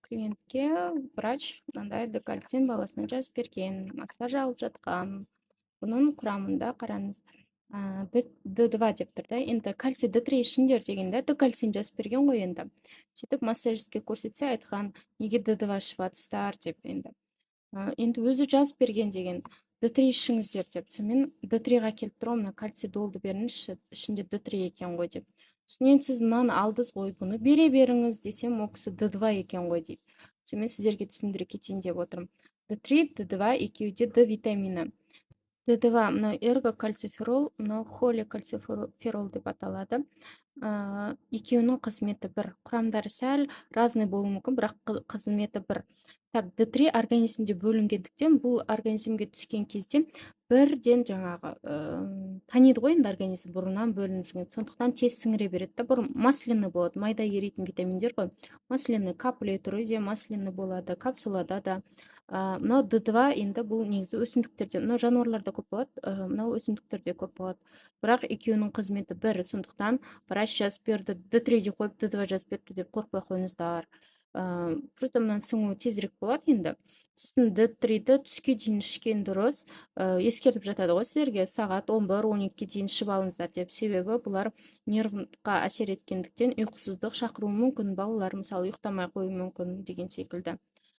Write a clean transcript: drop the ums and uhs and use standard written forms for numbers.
клиентке врач мындай декальцин баласына жазып берген, массаж алып жаткан. Bunun kuramında караңыз, D2 деп тұр да. Енді кальций D3 ішіңдер дегенде декальцин жазып берген ғой енді. Сөйтіп массажистке көрсетсе айтқан, неге D2 ішіп жатсыздар деп енді. Енді өзі жазып берген деген D3 ішіңіздер деп. Сонымен D3-ға келіп тұрмын, мына кальций долды беріңізші, ішінде D3 екен ғой деп. Сосын сіз мынаны алдыңыз ғой, бұны бере беріңіз десем, ол кісі D2 екен ғой дейді. Сонымен сіздерге түсіндіре кетейін деп отырмын. D3, D2 екеуі де D витамині. D2 мынау эргокальциферол, мынау холикальциферол деп аталады. Екеуінің қызметі бір. Құрамдары сәл разный болуы мүмкін, бірақ қызметі бір. Так, D3 организмде бөлінгендіктен, бұл организмге түскен кезде бірден жаңағы таниды ғой енді организм бұрыннан бөлініп жүрген. Сондықтан тез сіңіре береді да. Бұрын масляный болады, майда еритін витаминдер ғой. Масляный капля түрінде масляный болады, капсулада да. Мынау D2 енді бұл негізі өсімдіктерде, мынау жануарларда көп болады, мынау өсімдіктерде көп болады. Бірақ екеуінің қызметі бір, сондықтан врач жазып берді, D3 де қойып D2 жазып берді деп қорықпай қойыңыздар. Просто мынаны сіңуі тезірек болады енді. Сосын D3-ді түске дейін ішкен дұрыс. Ескертіп жатады ғой сіздерге, сағат 11-12-ге дейін ішіп алыңыздар деп. Себебі бұлар нервқа әсер еткендіктен ұйқысыздық шақыруы мүмкін, балалар мысалы ұйықтамай қоюы мүмкін деген секілді.